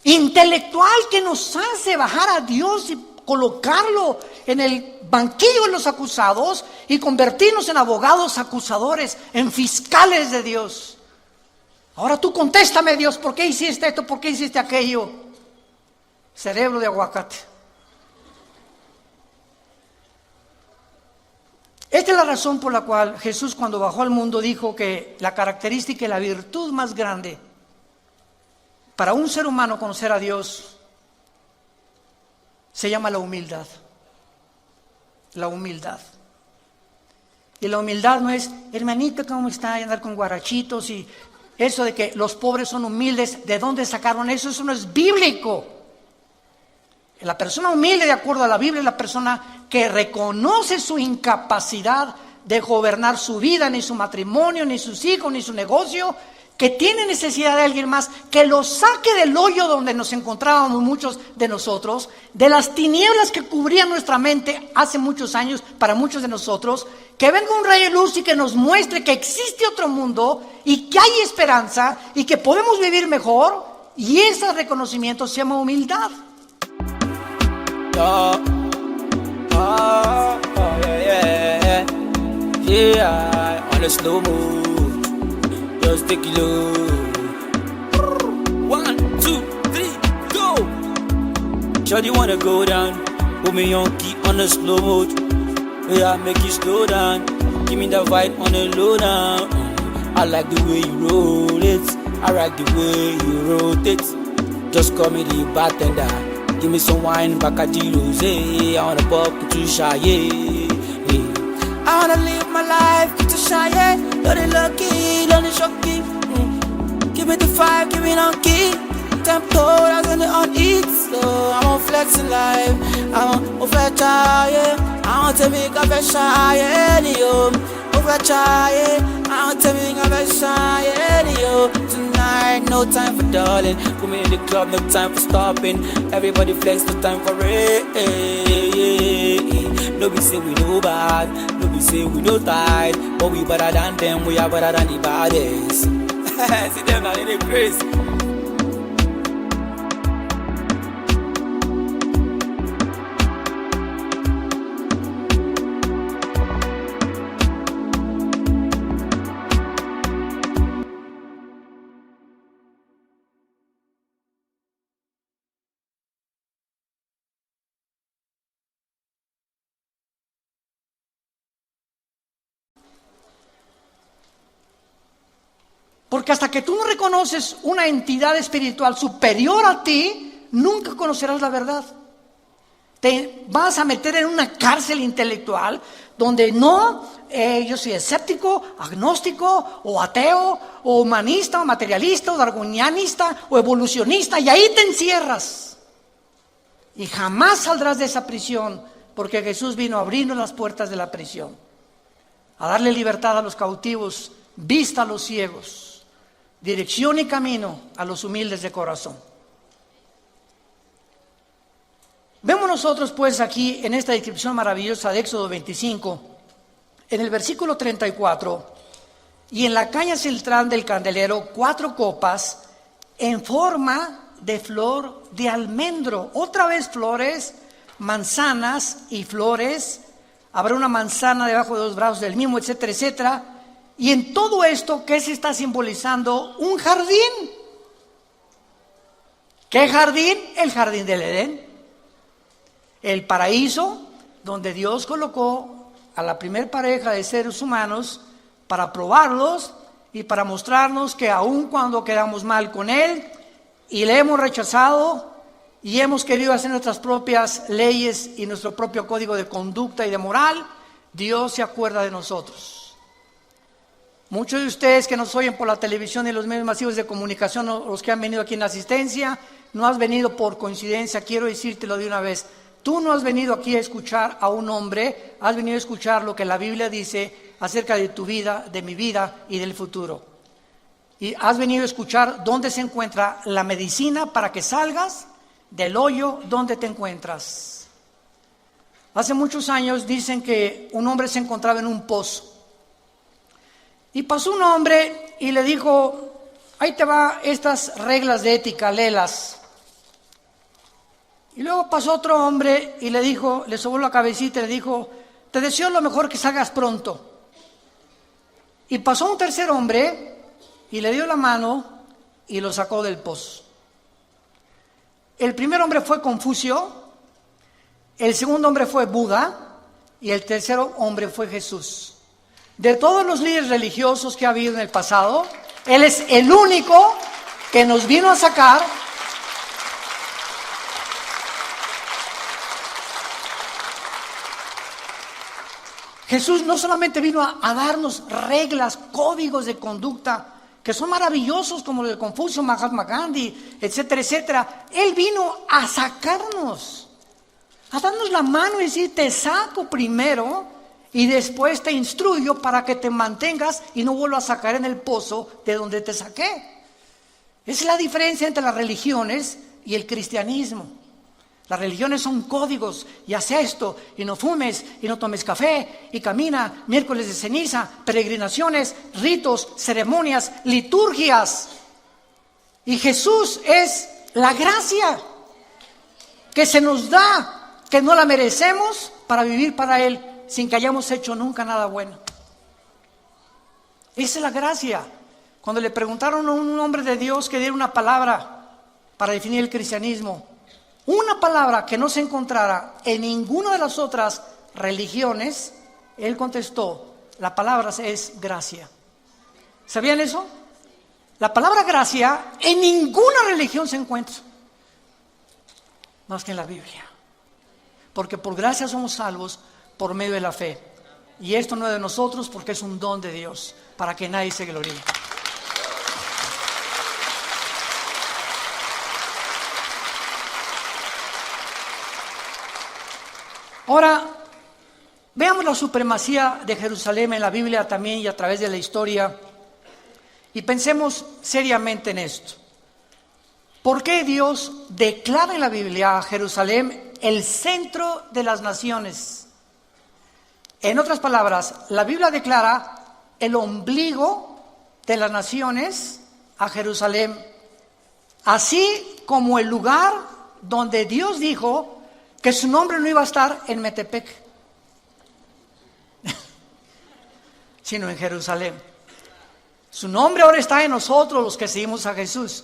intelectual que nos hace bajar a Dios y colocarlo en el banquillo de los acusados y convertirnos en abogados acusadores, en fiscales de Dios. Ahora tú contéstame, Dios, ¿por qué hiciste esto? ¿Por qué hiciste aquello? Cerebro de aguacate. Esta es la razón por la cual Jesús, cuando bajó al mundo, dijo que la característica y la virtud más grande para un ser humano conocer a Dios se llama la humildad. La humildad. Y la humildad no es, hermanito, ¿cómo está? Y andar con guarachitos y eso de que los pobres son humildes. ¿De dónde sacaron eso? Eso no es bíblico. La persona humilde, de acuerdo a la Biblia, es la persona que reconoce su incapacidad de gobernar su vida, ni su matrimonio, ni sus hijos, ni su negocio, que tiene necesidad de alguien más, que lo saque del hoyo donde nos encontrábamos muchos de nosotros, de las tinieblas que cubrían nuestra mente hace muchos años para muchos de nosotros, que venga un rayo de luz y que nos muestre que existe otro mundo y que hay esperanza y que podemos vivir mejor, y ese reconocimiento se llama humildad. Yeah, on a slow move. Just take it low. 1, 2, 3, go. Shawty wanna go down. Put me on key on the slow mode. Yeah, make it slow down. Give me the vibe on the low down. I like the way you roll it. I like the way you rotate. Just call me the bartender. Give me some wine, Bacardi Rosé. I wanna pop to shy, yeah. I wanna live my life to shy, yeah. Don't it lucky, don't it shocky. Give me the fire, give me the key. Tempo, that's when on it. So I'm on flexing life. I'm on fetch, yeah. I want to make a fresh yeah, yo. Over yeah. I want to make a fresh yeah, yo. Tonight, no time for darling. Put me in the club, no time for stopping. Everybody flex, no time for it. No be say we no bad, no be say we no tight, but we better than them, we are better than the baddest. See them now in the grace. Porque hasta que tú no reconoces una entidad espiritual superior a ti, nunca conocerás la verdad. te vas a meter en una cárcel intelectual donde yo soy escéptico, agnóstico, o ateo, o humanista, o materialista, o darwinianista, o evolucionista, y ahí te encierras. Y jamás saldrás de esa prisión, porque Jesús vino a abrirnos las puertas de la prisión, a darle libertad a los cautivos, vista a los ciegos, dirección y camino a los humildes de corazón. Vemos nosotros pues aquí en esta descripción maravillosa de Éxodo 25, en el versículo 34, y en la caña central del candelero 4 copas en forma de flor de almendro. Otra vez flores, manzanas y flores. Habrá una manzana debajo de los brazos del mismo, etcétera, etcétera. Y en todo esto, ¿qué se está simbolizando? Un jardín. ¿Qué jardín? El jardín del Edén. El paraíso donde Dios colocó a la primer pareja de seres humanos para probarlos y para mostrarnos que aun cuando quedamos mal con Él y le hemos rechazado y hemos querido hacer nuestras propias leyes y nuestro propio código de conducta y de moral, Dios se acuerda de nosotros. Muchos de ustedes que nos oyen por la televisión y los medios masivos de comunicación, o los que han venido aquí en asistencia, no has venido por coincidencia. Quiero decírtelo de una vez. Tú no has venido aquí a escuchar a un hombre, has venido a escuchar lo que la Biblia dice acerca de tu vida, de mi vida y del futuro. Y has venido a escuchar dónde se encuentra la medicina para que salgas del hoyo donde te encuentras. Hace muchos años dicen que un hombre se encontraba en un pozo. Y pasó un hombre y le dijo, ahí te va estas reglas de ética, léelas. Y luego pasó otro hombre y le dijo, le sobó la cabecita y le dijo, te deseo lo mejor, que salgas pronto. Y pasó un tercer hombre y le dio la mano y lo sacó del pozo. El primer hombre fue Confucio, el segundo hombre fue Buda y el tercer hombre fue Jesús. De todos los líderes religiosos que ha habido en el pasado, Él es el único que nos vino a sacar Jesús no solamente vino a darnos reglas, códigos de conducta, que son maravillosos como el de Confucio, Mahatma Gandhi, etcétera, etcétera. Él vino a sacarnos, a darnos la mano y decir, te saco primero y después te instruyo para que te mantengas y no vuelvas a caer en el pozo de donde te saqué. Esa es la diferencia entre las religiones y el cristianismo. Las religiones son códigos, y haz esto, y no fumes, y no tomes café, y camina, miércoles de ceniza, peregrinaciones, ritos, ceremonias, liturgias. Y Jesús es la gracia que se nos da, que no la merecemos, para vivir para Él, sin que hayamos hecho nunca nada bueno. Esa es la gracia. Cuando le preguntaron a un hombre de Dios que diera una palabra para definir el cristianismo, una palabra que no se encontrara en ninguna de las otras religiones, él contestó, la palabra es gracia. ¿Sabían eso? La palabra gracia en ninguna religión se encuentra, más que en la Biblia. Porque por gracia somos salvos por medio de la fe. Y esto no es de nosotros, porque es un don de Dios, para que nadie se gloríe. Ahora, veamos la supremacía de Jerusalén en la Biblia también y a través de la historia, y pensemos seriamente en esto. ¿Por qué Dios declara en la Biblia a Jerusalén el centro de las naciones? En otras palabras, la Biblia declara el ombligo de las naciones a Jerusalén, así como el lugar donde Dios dijo que su nombre no iba a estar en Metepec, sino en Jerusalén. Su nombre ahora está en nosotros, los que seguimos a Jesús.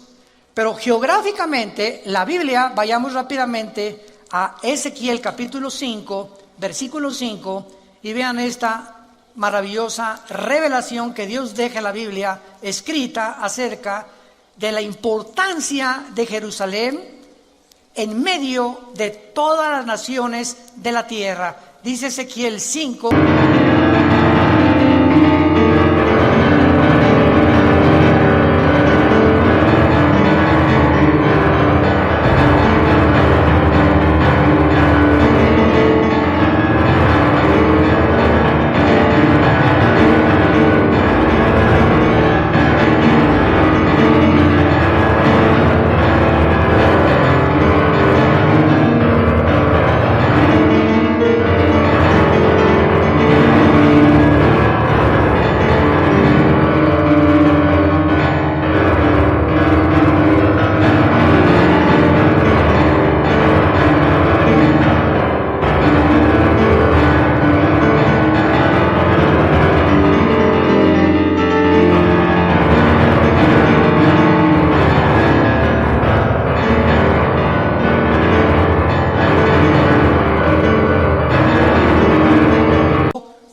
Pero geográficamente, la Biblia, vayamos rápidamente a Ezequiel capítulo 5, versículo 5, y vean esta maravillosa revelación que Dios deja en la Biblia, escrita acerca de la importancia de Jerusalén en medio de todas las naciones de la tierra. Dice Ezequiel 5.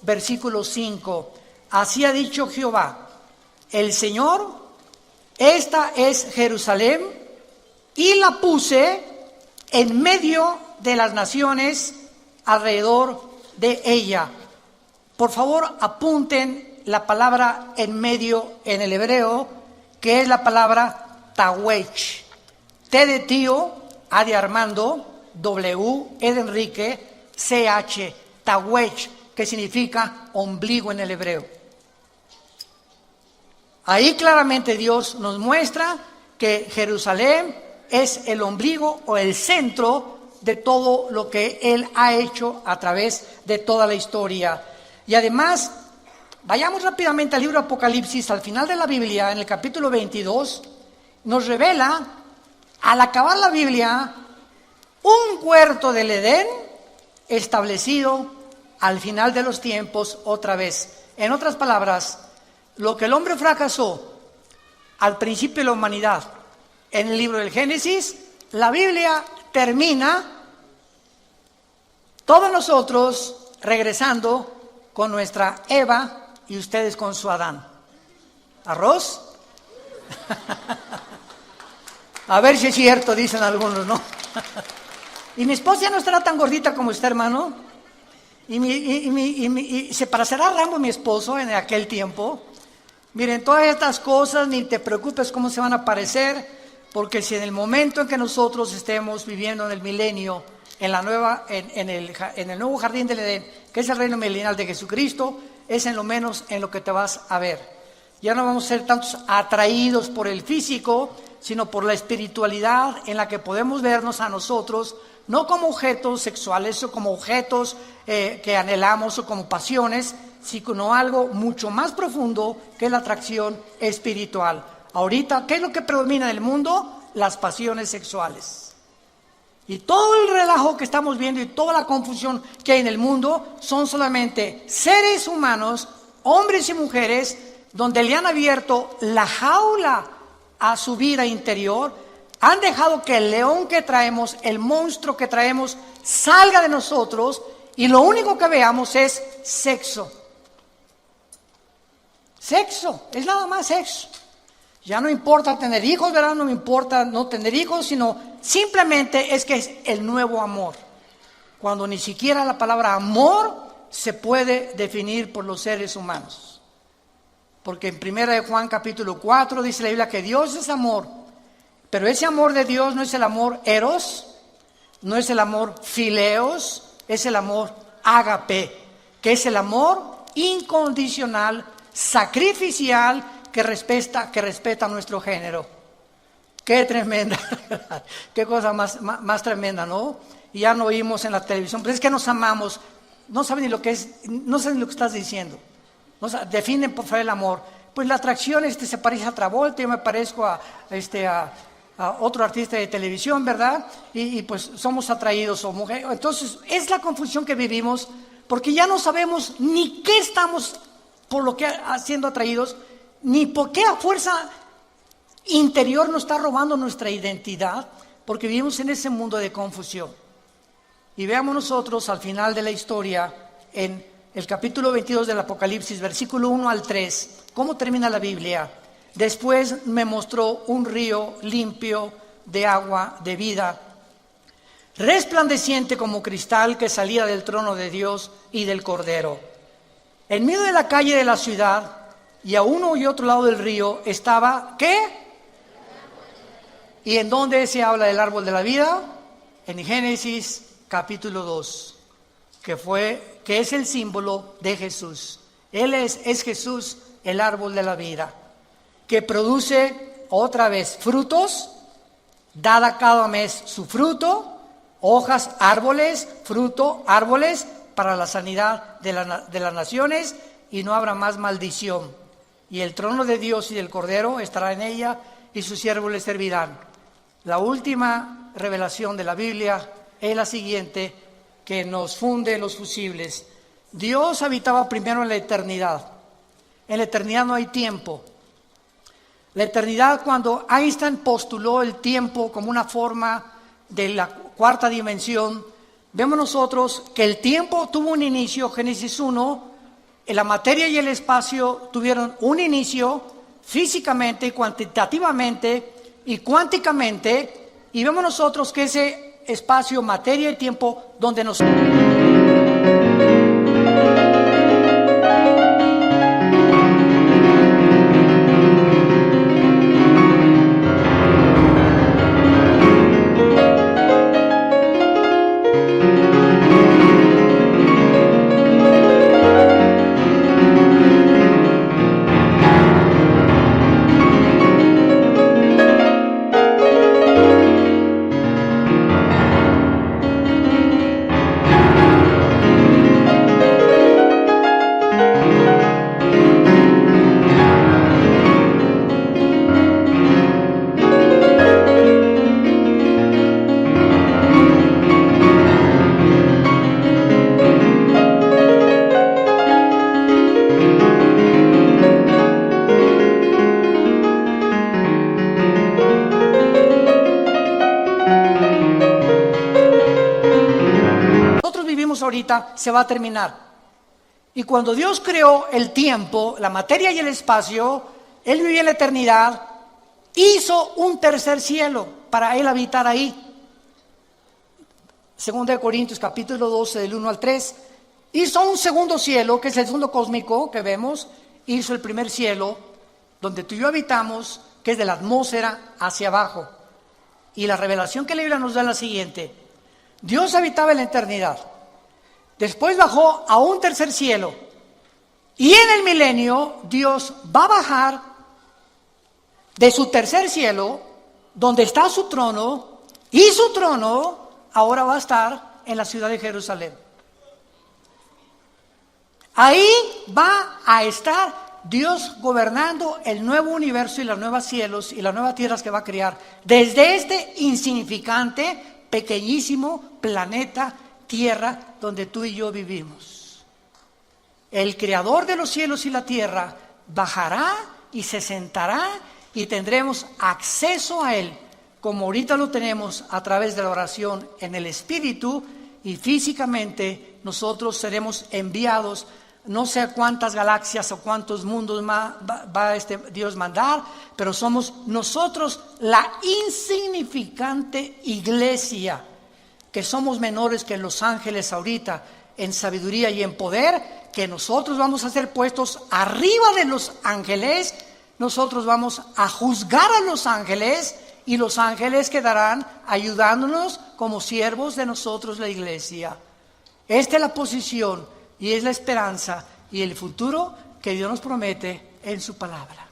Versículo 5, así ha dicho Jehová, el Señor, esta es Jerusalén, y la puse en medio de las naciones alrededor de ella. Por favor, apunten la palabra en medio en el hebreo, que es la palabra tawech. T de tío, A de Armando, W, E de Enrique, CH, tawech, que significa ombligo en el hebreo. Ahí claramente Dios nos muestra que Jerusalén es el ombligo o el centro de todo lo que Él ha hecho a través de toda la historia. Y además, vayamos rápidamente al libro Apocalipsis, al final de la Biblia, en el capítulo 22, nos revela, al acabar la Biblia, un huerto del Edén establecido al final de los tiempos otra vez. En otras palabras, lo que el hombre fracasó al principio de la humanidad en el libro del Génesis, la Biblia termina todos nosotros regresando con nuestra Eva y ustedes con su Adán. ¿Arroz? A ver si es cierto, dicen algunos, ¿no? Y mi esposa ya no estará tan gordita como usted, hermano. Y se parecerá a Rambo, mi esposo, en aquel tiempo. Miren, todas estas cosas, ni te preocupes cómo se van a parecer, porque si en el momento en que nosotros estemos viviendo en el milenio, en el nuevo jardín del Edén, que es el reino milenial de Jesucristo, es en lo menos en lo que te vas a ver. Ya no vamos a ser tantos atraídos por el físico, sino por la espiritualidad en la que podemos vernos a nosotros, no como objetos sexuales o como objetos que anhelamos o como pasiones, sino algo mucho más profundo que es la atracción espiritual. Ahorita, ¿qué es lo que predomina en el mundo? Las pasiones sexuales. Y todo el relajo que estamos viendo y toda la confusión que hay en el mundo son solamente seres humanos, hombres y mujeres, donde le han abierto la jaula a su vida interior. Han dejado que el león que traemos, el monstruo que traemos, salga de nosotros y lo único que veamos es sexo. Sexo, es nada más sexo. Ya no importa tener hijos, ¿verdad? No me importa no tener hijos, sino simplemente es que es el nuevo amor. Cuando ni siquiera la palabra amor se puede definir por los seres humanos. Porque en 1 Juan capítulo 4 dice la Biblia que Dios es amor. Pero ese amor de Dios no es el amor eros, no es el amor fileos, es el amor ágape, que es el amor incondicional, sacrificial, que respeta nuestro género. Qué tremenda, qué cosa más tremenda, ¿no? Y ya no oímos en la televisión, pero es que nos amamos, no saben ni lo que es, no saben lo que estás diciendo. Definen por favor el amor. Pues la atracción se parece a Travolta, yo me parezco a otro artista de televisión, ¿verdad? Y pues somos atraídos o mujeres. Entonces es la confusión que vivimos, porque ya no sabemos ni qué estamos por lo que siendo atraídos, ni por qué a fuerza interior nos está robando nuestra identidad, porque vivimos en ese mundo de confusión. Y veamos nosotros al final de la historia, en el capítulo 22 del Apocalipsis, versículo 1 al 3, ¿cómo termina la Biblia? Después me mostró un río limpio de agua de vida, resplandeciente como cristal que salía del trono de Dios y del Cordero. En medio de la calle de la ciudad y a uno y otro lado del río estaba, ¿qué? ¿Y en dónde se habla del árbol de la vida? En Génesis capítulo 2, que es el símbolo de Jesús. Él es Jesús, el árbol de la vida, que produce otra vez frutos, dada cada mes su fruto, hojas, árboles, fruto, árboles, para la sanidad de las naciones, y no habrá más maldición. Y el trono de Dios y del Cordero estará en ella, y sus siervos le servirán. La última revelación de la Biblia es la siguiente, que nos funde los fusibles. Dios habitaba primero en la eternidad. En la eternidad no hay tiempo. La eternidad, cuando Einstein postuló el tiempo como una forma de la cuarta dimensión, vemos nosotros que el tiempo tuvo un inicio, Génesis 1, la materia y el espacio tuvieron un inicio físicamente, cuantitativamente y cuánticamente, y vemos nosotros que ese espacio, materia y tiempo, donde nos... ahorita se va a terminar. Y cuando Dios creó el tiempo, la materia y el espacio, Él vivía en la eternidad, hizo un tercer cielo para Él habitar ahí. 2 Corintios capítulo 12 del 1 al 3, hizo un segundo cielo, que es el segundo cósmico que vemos, hizo el primer cielo, donde tú y yo habitamos, que es de la atmósfera hacia abajo. Y la revelación que la Biblia nos da es la siguiente: Dios habitaba en la eternidad. Después bajó a un tercer cielo. Y en el milenio Dios va a bajar de su tercer cielo, donde está su trono, y su trono ahora va a estar en la ciudad de Jerusalén. Ahí va a estar Dios gobernando el nuevo universo y los nuevos cielos y las nuevas tierras que va a crear desde este insignificante, pequeñísimo planeta Tierra donde tú y yo vivimos. El creador de los cielos y la tierra bajará y se sentará y tendremos acceso a Él, como ahorita lo tenemos a través de la oración en el Espíritu, y físicamente nosotros seremos enviados. No sé cuántas galaxias o cuántos mundos va Dios mandar, pero somos nosotros la insignificante iglesia, que somos menores que los ángeles ahorita en sabiduría y en poder, que nosotros vamos a ser puestos arriba de los ángeles. Nosotros vamos a juzgar a los ángeles y los ángeles quedarán ayudándonos como siervos de nosotros, la iglesia. Esta es la posición y es la esperanza y el futuro que Dios nos promete en su palabra.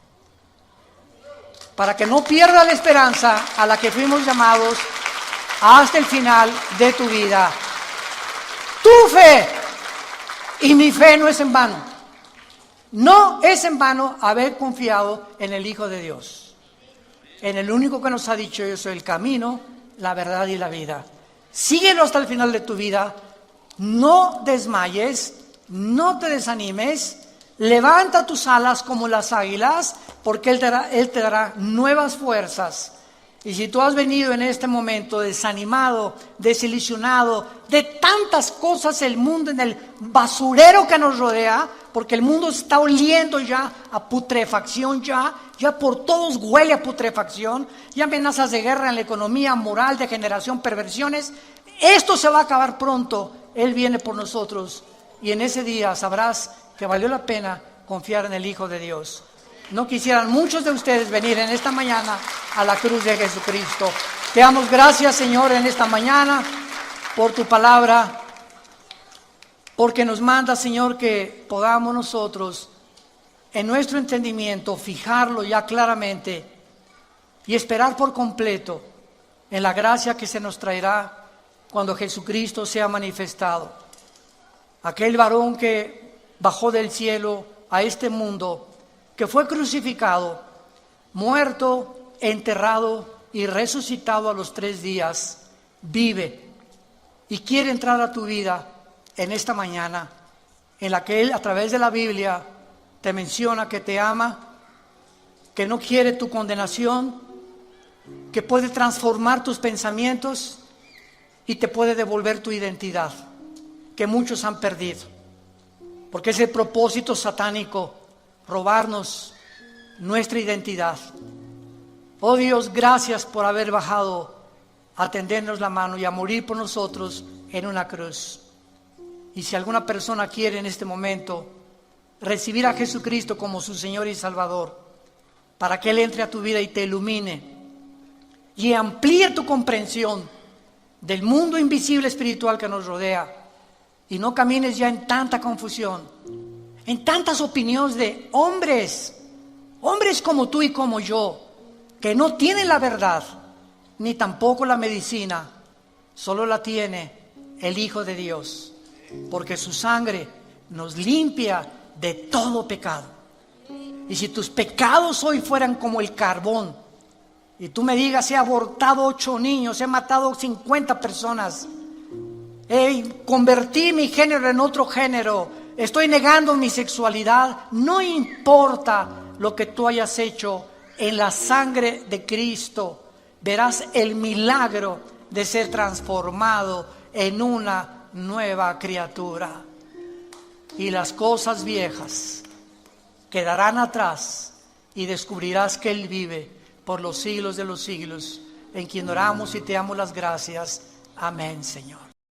Para que no pierda la esperanza a la que fuimos llamados hasta el final de tu vida. Tu fe y mi fe no es en vano. No es en vano haber confiado en el Hijo de Dios, en el único que nos ha dicho: yo soy el camino, la verdad y la vida. Síguelo hasta el final de tu vida. No desmayes, no te desanimes. Levanta tus alas como las águilas, porque Él te dará nuevas fuerzas. Y si tú has venido en este momento desanimado, desilusionado de tantas cosas, el mundo, en el basurero que nos rodea, porque el mundo está oliendo ya a putrefacción, ya por todos huele a putrefacción, ya amenazas de guerra en la economía, moral, degeneración, perversiones. esto se va a acabar pronto, Él viene por nosotros y en ese día sabrás que valió la pena confiar en el Hijo de Dios. No quisieran muchos de ustedes venir en esta mañana a la cruz de Jesucristo. Te damos gracias, Señor, en esta mañana por tu palabra, porque nos manda, Señor, que podamos nosotros en nuestro entendimiento fijarlo ya claramente y esperar por completo en la gracia que se nos traerá cuando Jesucristo sea manifestado. Aquel varón que bajó del cielo a este mundo, que fue crucificado, muerto, enterrado y resucitado a los 3 días, vive y quiere entrar a tu vida en esta mañana, en la que Él a través de la Biblia te menciona que te ama, que no quiere tu condenación, que puede transformar tus pensamientos y te puede devolver tu identidad, que muchos han perdido, porque es el propósito satánico, robarnos nuestra identidad. Oh Dios, gracias por haber bajado a tendernos la mano y a morir por nosotros en una cruz. Y si alguna persona quiere en este momento recibir a Jesucristo como su Señor y Salvador, para que Él entre a tu vida y te ilumine y amplíe tu comprensión del mundo invisible espiritual que nos rodea, y no camines ya en tanta confusión, en tantas opiniones de hombres como tú y como yo, que no tienen la verdad, ni tampoco la medicina, solo la tiene el Hijo de Dios, porque su sangre nos limpia de todo pecado. Y si tus pecados hoy fueran como el carbón, y tú me digas, he abortado 8 niños, he matado 50 personas, convertí mi género en otro género, estoy negando mi sexualidad, no importa lo que tú hayas hecho, en la sangre de Cristo verás el milagro de ser transformado en una nueva criatura. Y las cosas viejas quedarán atrás y descubrirás que Él vive por los siglos de los siglos, en quien oramos y te damos las gracias. Amén, Señor.